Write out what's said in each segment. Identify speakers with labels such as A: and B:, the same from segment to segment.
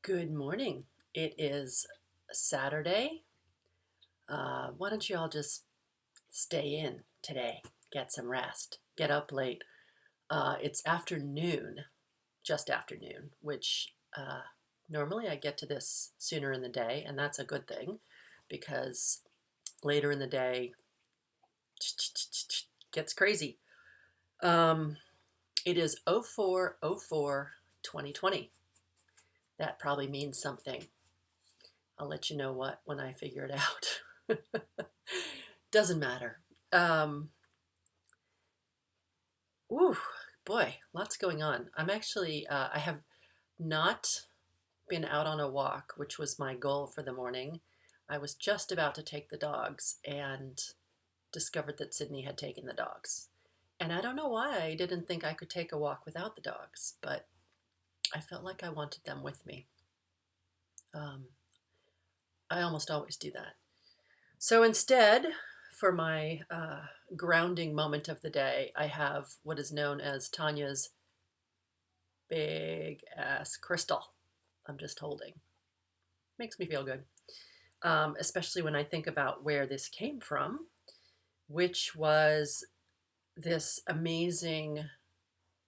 A: Good morning. It is Saturday. Why don't you all just stay in today? Get some rest. Get up late. It's afternoon, just afternoon, which normally I get to this sooner in the day, and that's a good thing because later in the day gets crazy. Um, it is 04/04/2020. That probably means something. I'll let you know what when I figure it out. Doesn't matter. Um, Ooh, boy, lots going on. I have not been out on a walk, which was my goal for the morning. I was just about to take the dogs and discovered that Sydney had taken the dogs. And I don't know why I didn't think I could take a walk without the dogs, but I felt like I wanted them with me. Um, I almost always do that. So instead, for my grounding moment of the day, I have what is known as Tanya's big ass crystal. I'm just holding. Makes me feel good, especially when I think about where this came from, which was this amazing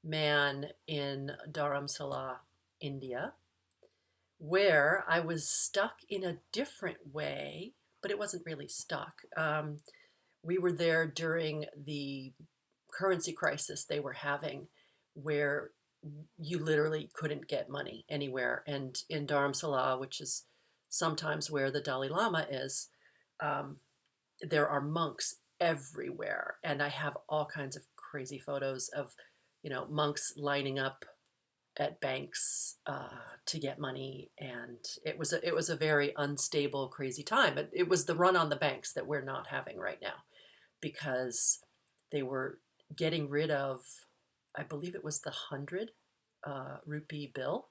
A: man in Dharamsala, India, where I was stuck in a different way, but it wasn't really stuck. We were there during the currency crisis they were having, where you literally couldn't get money anywhere. And in Dharamsala, which is sometimes where the Dalai Lama is, um, there are monks everywhere. And I have all kinds of crazy photos of, monks lining up at banks to get money, and it was a very unstable, crazy time. It was the run on the banks that we're not having right now because they were getting rid of, I believe it was the 100 rupee bill.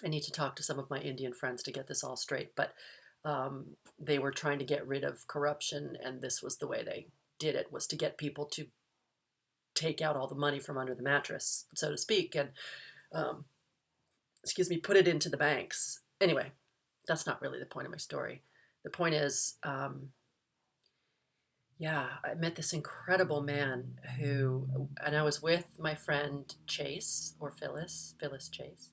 A: I need to talk to some of my Indian friends to get this all straight, but they were trying to get rid of corruption, and this was the way they did it, was to get people to take out all the money from under the mattress, so to speak, and um, put it into the banks. Anyway, that's not really the point of my story. The point is, yeah, I met this incredible man and I was with my friend Chase, or Phyllis Chase,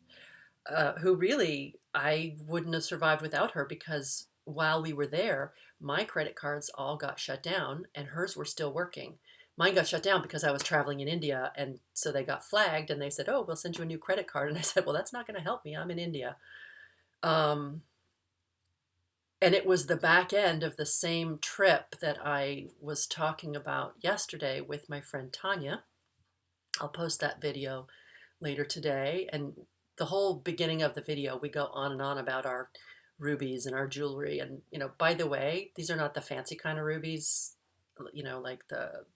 A: who really I wouldn't have survived without her, because while we were there, my credit cards all got shut down and hers were still working. Mine got shut down because I was traveling in India, and so they got flagged and they said, "Oh, we'll send you a new credit card." And I said, "Well, that's not going to help me. I'm in India." Um, and it was the back end of the same trip that I was talking about yesterday with my friend Tanya. I'll post that video later today. And the whole beginning of the video, we go on and on about our rubies and our jewelry. And, by the way, these are not the fancy kind of rubies, like the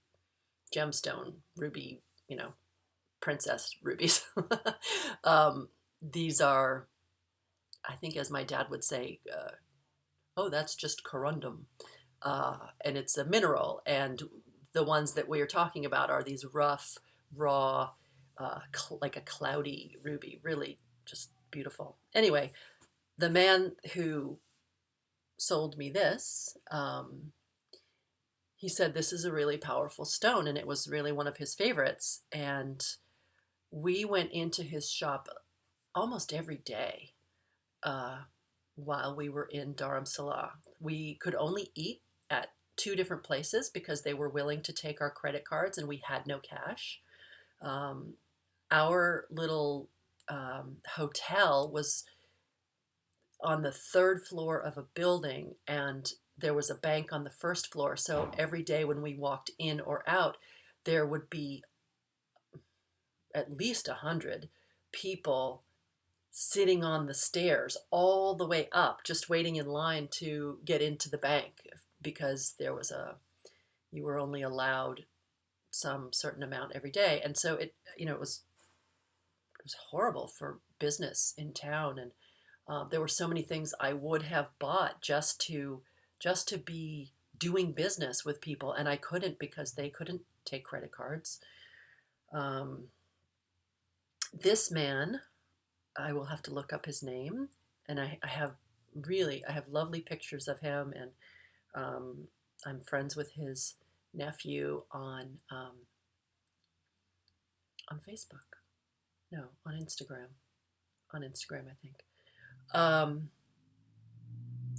A: gemstone ruby, princess rubies. um, these are, I think, as my dad would say, oh, that's just corundum. And it's a mineral. And the ones that we are talking about are these rough, raw, like a cloudy ruby, really just beautiful. Anyway, the man who sold me this, he said this is a really powerful stone, and it was really one of his favorites. And we went into his shop almost every day uh, while we were in Dharamsala. We could only eat at two different places because they were willing to take our credit cards and we had no cash. Um, our little hotel was on the third floor of a building, and there was a bank on the first floor. So every day when we walked in or out, there would be at least 100 people sitting on the stairs all the way up, just waiting in line to get into the bank, because you were only allowed some certain amount every day. And so it was horrible for business in town. And there were so many things I would have bought just to be doing business with people, and I couldn't because they couldn't take credit cards. Um, this man I will have to look up his name, and I have lovely pictures of him, and um, I'm friends with his nephew on Facebook. No, on Instagram. On Instagram, I think. Um,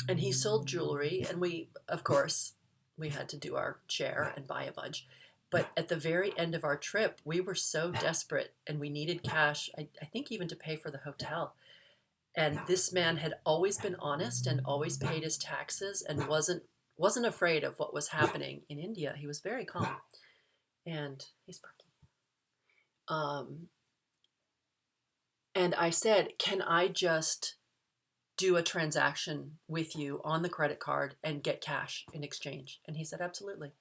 A: and he sold jewelry, and of course, we had to do our share and buy a bunch. But at the very end of our trip, we were so desperate, and we needed cash. I think even to pay for the hotel. And this man had always been honest and always paid his taxes and wasn't afraid of what was happening in India. He was very calm, and he's barking. Um, and I said, "Can I just do a transaction with you on the credit card and get cash in exchange?" And he said, "Absolutely."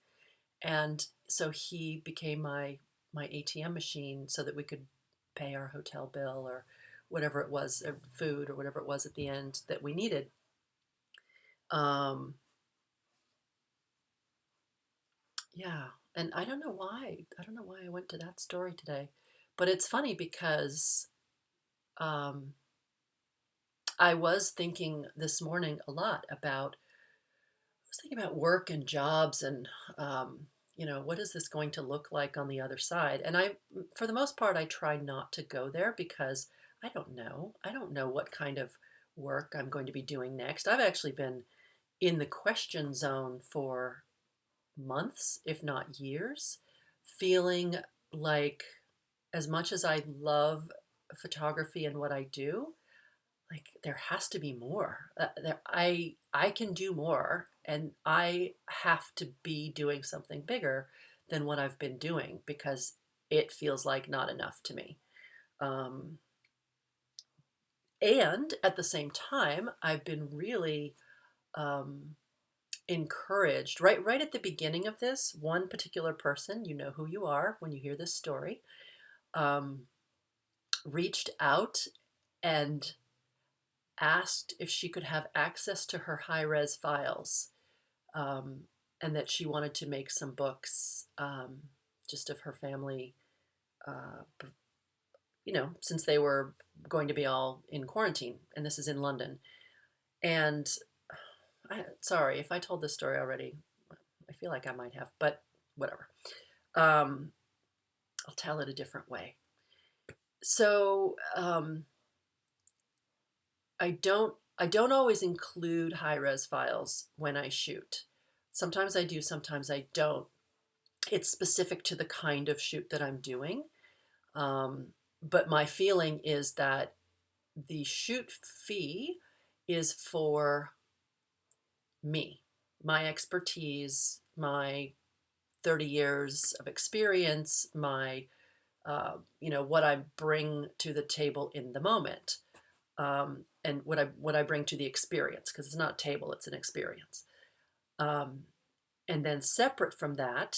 A: And so he became my ATM machine so that we could pay our hotel bill or whatever it was, or food or whatever it was at the end that we needed. Um, yeah, and I don't know why. I don't know why I went to that story today, but it's funny because um, I was thinking this morning a lot about. I was thinking about work and jobs and what is this going to look like on the other side? And for the most part, I try not to go there because I don't know. I don't know what kind of work I'm going to be doing next. I've actually been in the question zone for months, if not years, feeling like as much as I love photography and what I do, like there has to be more. I can do more, and I have to be doing something bigger than what I've been doing because it feels like not enough to me. Um, and at the same time, I've been really um, encouraged right at the beginning of this. One particular person, you know who you are when you hear this story, um, reached out and asked if she could have access to her high res files, um, and that she wanted to make some books, just of her family, uh, since they were going to be all in quarantine. And this is in London. And sorry if I told this story already. I feel like I might have, but whatever. Um, I'll tell it a different way. So I don't always include high res files when I shoot. Sometimes I do, sometimes I don't. It's specific to the kind of shoot that I'm doing. Um, but my feeling is that the shoot fee is for me, my expertise, my 30 years of experience, my what I bring to the table in the moment, and what I bring to the experience, because it's not a table, it's an experience. Um, and then separate from that,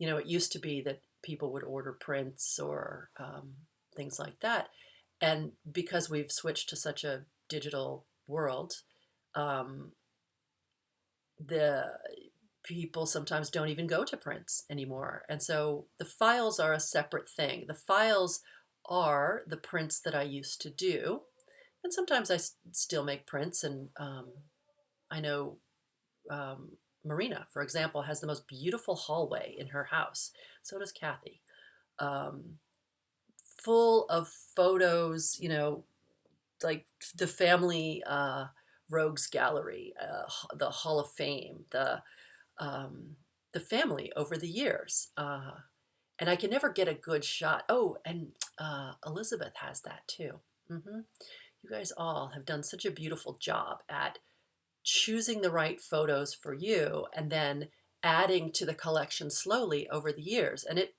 A: it used to be that people would order prints or things like that. And because we've switched to such a digital world, um, the people sometimes don't even go to prints anymore. And so the files are a separate thing. The files are the prints that I used to do. And sometimes I still make prints. And I know Marina, for example, has the most beautiful hallway in her house. So does Cathy. Um, Full of photos, like the family rogues gallery, the Hall of Fame, um, the family over the years. And I can never get a good shot. Oh, and Elizabeth has that too. hmm You guys all have done such a beautiful job at choosing the right photos for you and then adding to the collection slowly over the years. And it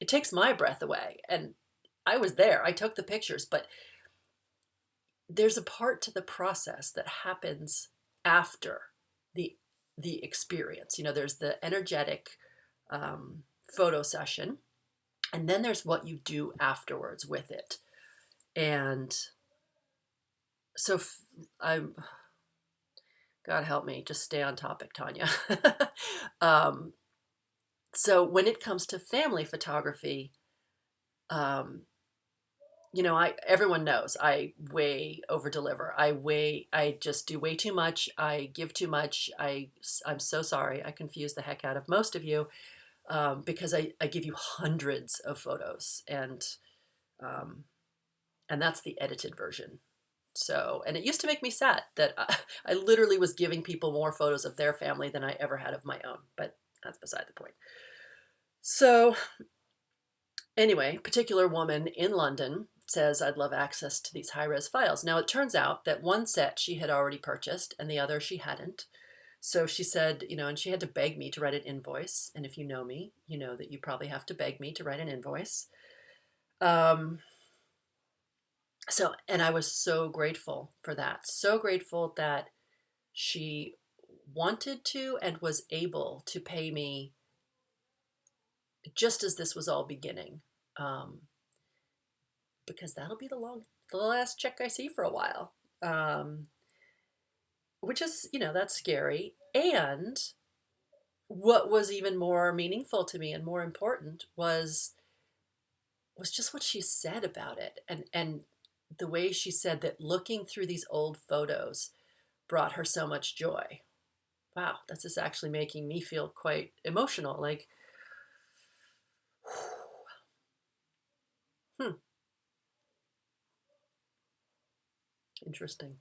A: takes my breath away. And I was there. I took the pictures, but there's a part to the process that happens after the the experience. There's the energetic photo session, and then there's what you do afterwards with it. And so I'm, God help me, just stay on topic, Tanya. um, so when it comes to family photography, um, everyone knows I way over deliver. I just do way too much. I give too much. I'm so sorry. I confuse the heck out of most of you, because I give you hundreds of photos, um, and that's the edited version. So, and it used to make me sad that I literally was giving people more photos of their family than I ever had of my own, but that's beside the point. So anyway, particular woman in London says, I'd love access to these high-res files. Now, it turns out that one set she had already purchased and the other she hadn't. So she said, and she had to beg me to write an invoice. And if you know me, you know that you probably have to beg me to write an invoice. Um, and I was so grateful for that. So grateful that she wanted to and was able to pay me just as this was all beginning. Because that'll be the last check I see for a while. Which is, that's scary. And what was even more meaningful to me and more important was just what she said about it, and the way she said that looking through these old photos brought her so much joy. Wow, that's just actually making me feel quite emotional. Like, hmm, interesting.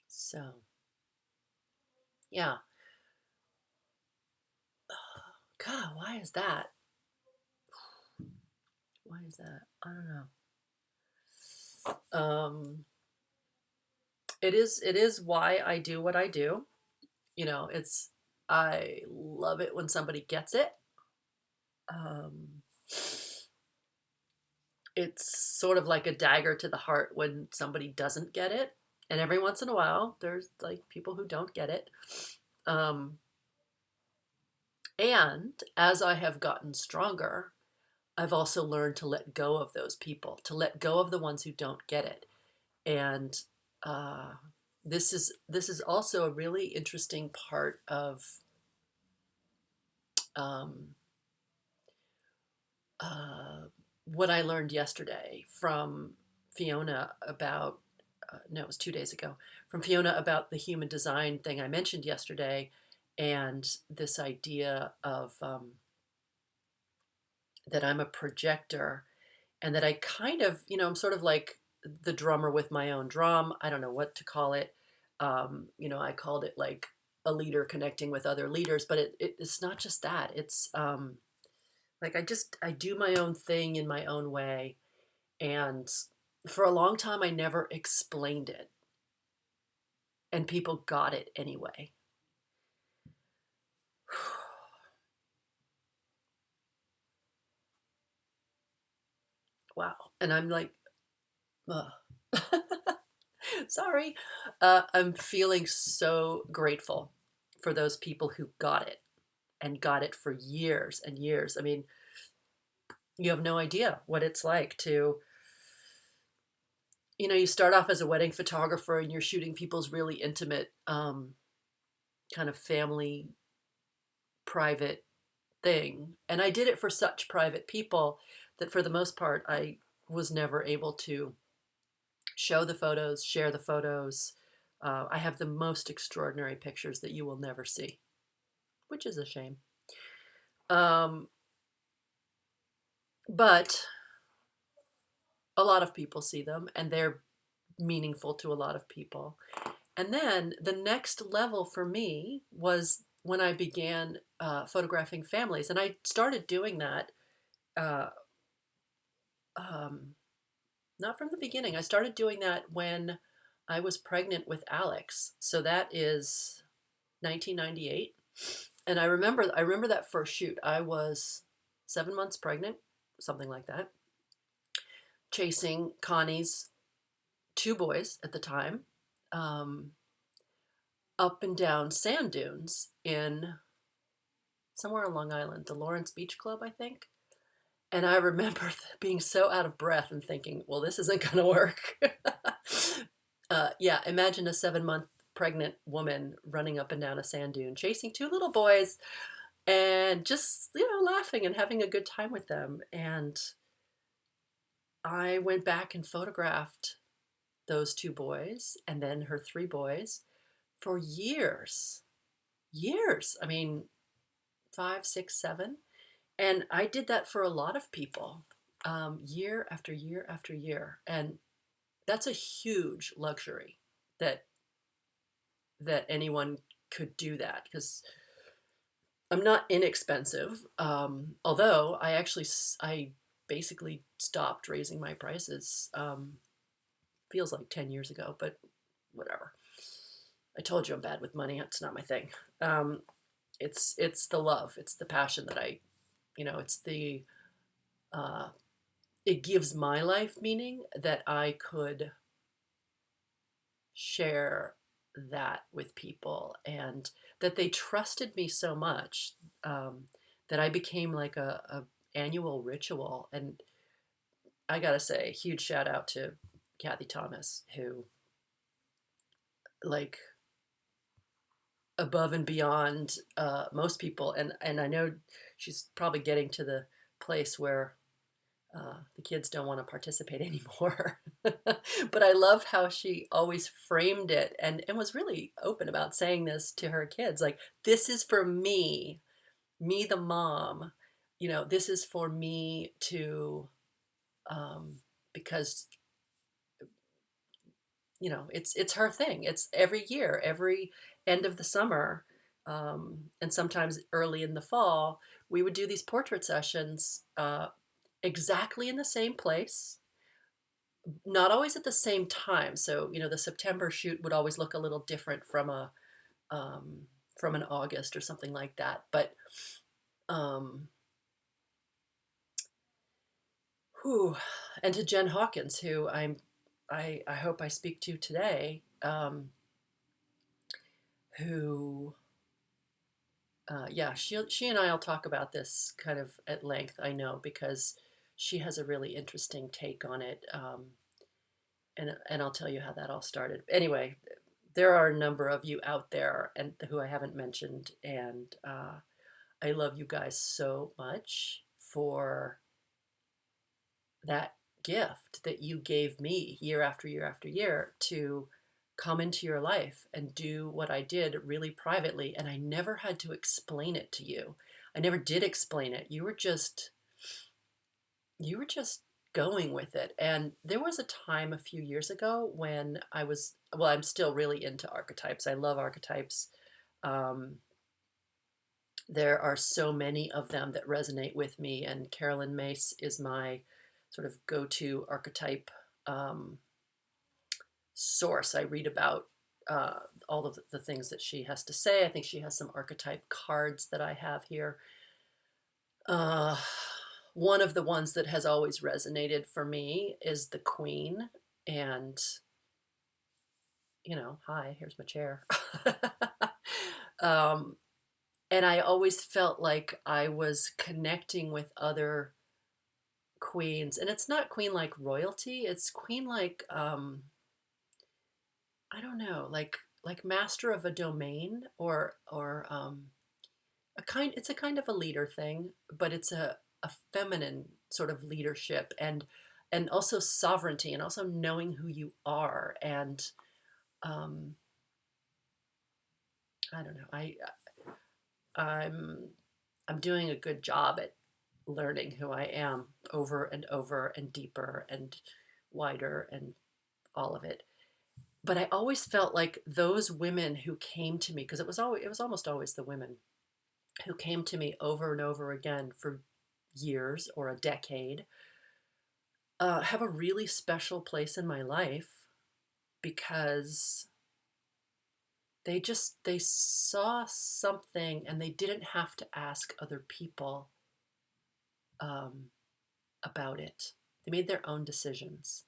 A: So, yeah. God, why is that? Why is that? I don't know. It is why I do what I do. I love it when somebody gets it. Um, it's sort of like a dagger to the heart when somebody doesn't get it. And every once in a while, there's like people who don't get it. Um, and as I have gotten stronger, I've also learned to let go of those people, to let go of the ones who don't get it. And uh, this is also a really interesting part of um, uh, what I learned yesterday from Fiona about, no, it was 2 days ago, from Fiona about the human design thing I mentioned yesterday, and this idea of that I'm a projector, and that I kind of, I'm sort of like the drummer with my own drum. I don't know what to call it. I called it like a leader connecting with other leaders, but it's not just that. It's like I do my own thing in my own way. And for a long time, I never explained it, and people got it anyway. Wow. And I'm like, ugh. Sorry. I'm feeling so grateful for those people who got it and got it for years and years. I mean, you have no idea what it's like to, you start off as a wedding photographer and you're shooting people's really intimate, kind of family, private thing. And I did it for such private people that for the most part, I was never able to show the photos, share the photos. I have the most extraordinary pictures that you will never see, which is a shame. Um, but a lot of people see them and they're meaningful to a lot of people. And then the next level for me was when I began photographing families. And I started doing that uh, um, not from the beginning. I started doing that when I was pregnant with Alex. So that is 1998. And I remember that first shoot. I was 7 months pregnant, something like that, chasing Connie's two boys at the time, um, up and down sand dunes in somewhere on Long Island, the Lawrence Beach Club, I think. And I remember being so out of breath and thinking, well, this isn't going to work. Yeah, imagine a 7-month pregnant woman running up and down a sand dune, chasing two little boys. and just, laughing and having a good time with them. And I went back and photographed those two boys and then her three boys for years. Years. I mean, 5, 6, 7. And I did that for a lot of people, year after year after year. And that's a huge luxury that anyone could do that, because I'm not inexpensive. Although I basically stopped raising my prices. Feels like 10 years ago, but whatever. I told you I'm bad with money. It's not my thing. Um, it's the love. It's the passion that it's the uh, it gives my life meaning that I could share that with people, and that they trusted me so much, that I became like a annual ritual. And I gotta say, huge shout out to Cathy Thomas, who, like, above and beyond most people, and I know she's probably getting to the place where the kids don't want to participate anymore. But I love how she always framed it, and was really open about saying this to her kids. Like, this is for me, the mom. This is for me to, um, because, it's her thing. It's every year, every end of the summer, and sometimes early in the fall, we would do these portrait sessions, exactly in the same place, not always at the same time. So, the September shoot would always look a little different um, from an August or something like that. But, um, whew, and to Jen Hawkins, who I hope I speak to today, who, yeah, she and I'll talk about this kind of at length. I know, because she has a really interesting take on it. And I'll tell you how that all started. Anyway, there are a number of you out there and who I haven't mentioned, and I love you guys so much for that gift that you gave me year after year after year to come into your life and do what I did really privately, and I never had to explain it to you. I never did explain it. You were just going with it. And there was a time a few years ago when I'm still really into archetypes. I love archetypes. Um, there are so many of them that resonate with me, and Carolyn Mace is my sort of go-to archetype um, source. I read about all of the things that she has to say. I think she has some archetype cards that I have here. Uh, One of the ones that has always resonated for me is the Queen. And, hi, here's my chair. um, and I always felt like I was connecting with other queens. And it's not queen like royalty, it's queen like, I don't know, like master of a domain, or it's a kind of a leader thing, but it's a feminine sort of leadership, and also sovereignty, and also knowing who you are. And um, I don't know. I'm I'm doing a good job at learning who I am over and over, and deeper and wider and all of it. But I always felt like those women who came to me, because it was almost always the women who came to me over and over again for years or a decade, have a really special place in my life, because they saw something, and they didn't have to ask other people um, about it. They made their own decisions.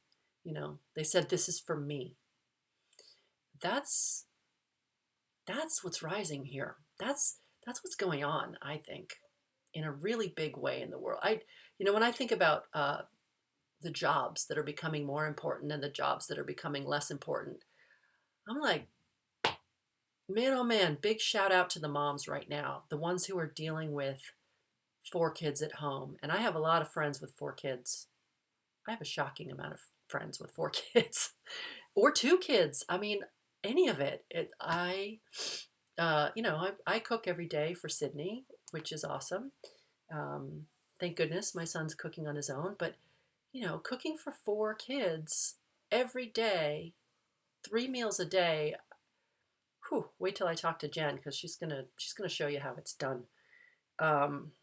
A: They said, this is for me. That's what's rising here. That's what's going on, I think, in a really big way in the world. When I think about the jobs that are becoming more important and the jobs that are becoming less important, I'm like, Man, oh man, big shout out to the moms right now, the ones who are dealing with 4 kids at home. And I have a lot of friends with 4 kids. I have a shocking amount of friends with 4 kids or 2 kids. I mean, any of it. I cook every day for Sydney, which is awesome. Um, thank goodness my son's cooking on his own. But, cooking for 4 kids every day, 3 meals a day. Whew, wait till I talk to Jen because she's gonna show you how it's done. Um,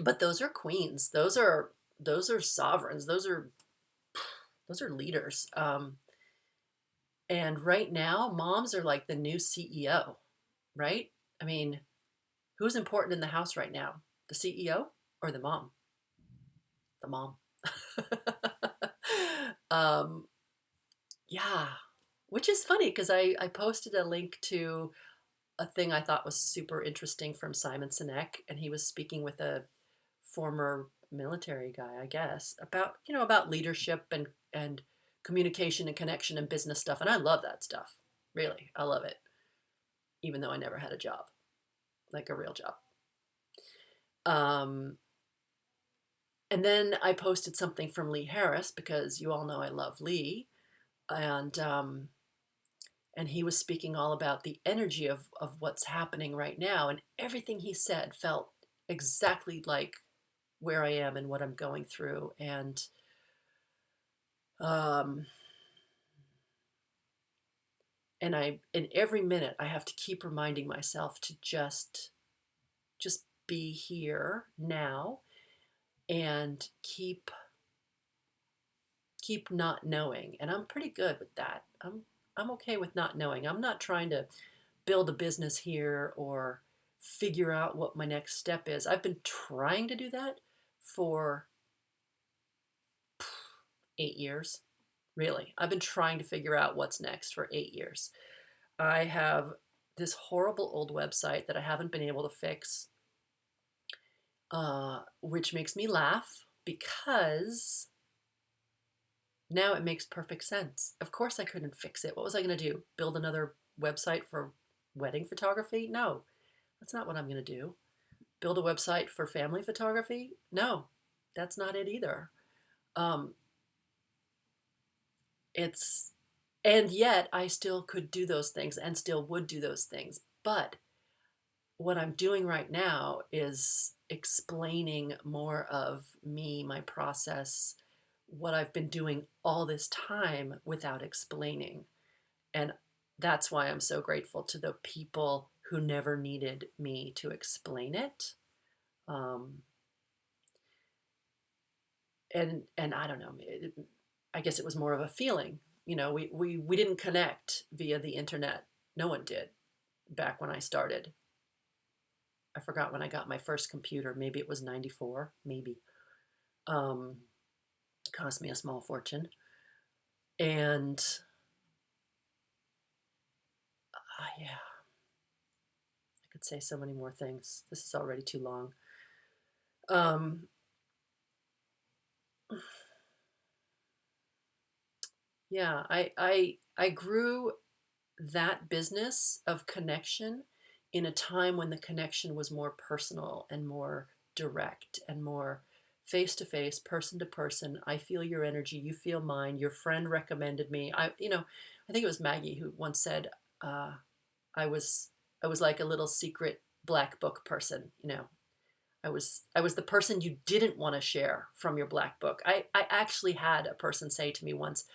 A: but those are queens. Those are sovereigns. Those are leaders. And right now, moms are like the new CEO, right? I mean, who's important in the house right now? The CEO or the mom? The mom. um, yeah, which is funny because I posted a link to a thing I thought was super interesting from Simon Sinek, and he was speaking with a former military guy, I guess, about leadership and communication and connection and business stuff. And I love that stuff. Really, I love it, even though I never had a job, like a real job. Um, and then I posted something from Lee Harris because you all know I love Lee, and he was speaking all about the energy of what's happening right now, and everything he said felt exactly like where I am and what I'm going through, um, and every minute I have to keep reminding myself to just be here now and keep not knowing. And I'm pretty good with that. I'm okay with not knowing. I'm not trying to build a business here or figure out what my next step is. I've been trying to do that for 8 years. Really. I've been trying to figure out what's next for 8 years. I have this horrible old website that I haven't been able to fix, which makes me laugh because now it makes perfect sense. Of course, I couldn't fix it. What was I going to do? Build another website for wedding photography? No, that's not what I'm going to do. Build a website for family photography? No, that's not it either. Um, it's, and yet I still could do those things and still would do those things. But what I'm doing right now is explaining more of me, my process, what I've been doing all this time without explaining. And that's why I'm so grateful to the people who never needed me to explain it. Um, and I don't know, I guess it was more of a feeling. We didn't connect via the internet. No one did back when I started. I forgot when I got my first computer. Maybe it was 94, maybe. Um, Cost me a small fortune. And yeah, I could say so many more things. This is already too long. Um, yeah, I grew that business of connection in a time when the connection was more personal and more direct and more face to face, person to person. I feel your energy, you feel mine. Your friend recommended me. I think it was Maggie who once said, uh, I was I was like a little secret black book person. I was the person you didn't want to share from your black book. I actually had a person say to me once,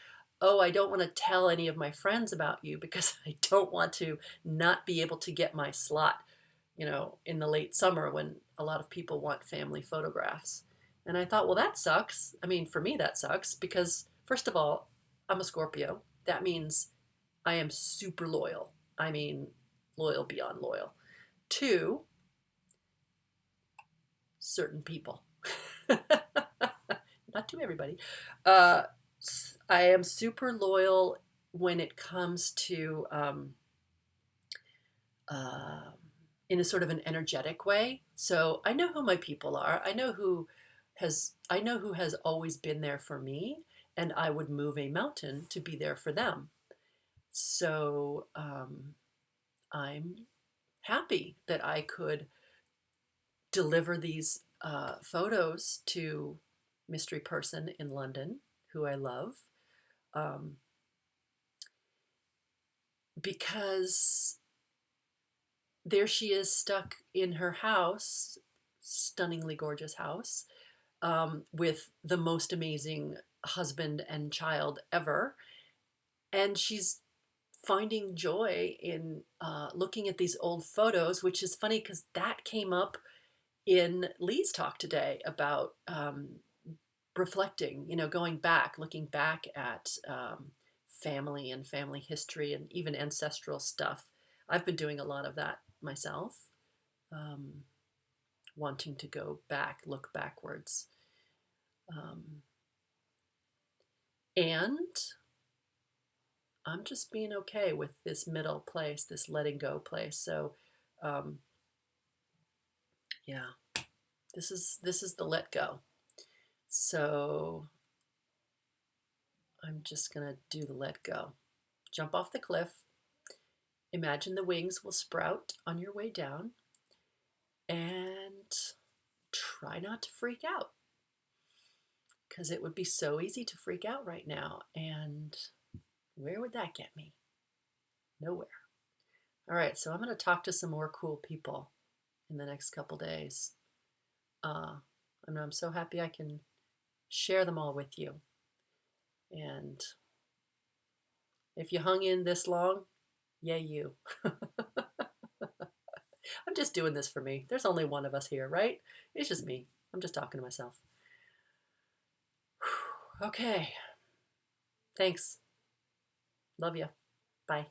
A: "Oh, I don't want to tell any of my friends about you because I don't want to not be able to get my slot, in the late summer when a lot of people want family photographs." And I thought, well, that sucks. I mean, for me, that sucks because, first of all, I'm a Scorpio. That means I am super loyal. I mean, loyal beyond loyal. Two, certain people. Not to everybody. Uh, I am super loyal when it comes to uh, in a sort of an energetic way. So I know who my people are. I know who has always been there for me, and I would move a mountain to be there for them. So I'm happy that I could deliver these photos to mystery person in London who I love, um, because there she is stuck in her house, stunningly gorgeous house, with the most amazing husband and child ever. And she's finding joy in looking at these old photos, which is funny because that came up in Lee's talk today about reflecting, going back, looking back at family and family history and even ancestral stuff. I've been doing a lot of that myself, um, wanting to go back, look backwards. And I'm just being okay with this middle place, this letting go place. So, um, yeah, this is the let go. So I'm just gonna do the let go. Jump off the cliff. Imagine the wings will sprout on your way down, and try not to freak out because it would be so easy to freak out right now. And where would that get me? Nowhere. All right, so I'm going to talk to some more cool people in the next couple days. I'm so happy I can share them all with you. And if you hung in this long, yay you. I'm just doing this for me. There's only one of us here, right? It's just me. I'm just talking to myself. Okay. Thanks. Love you. Bye.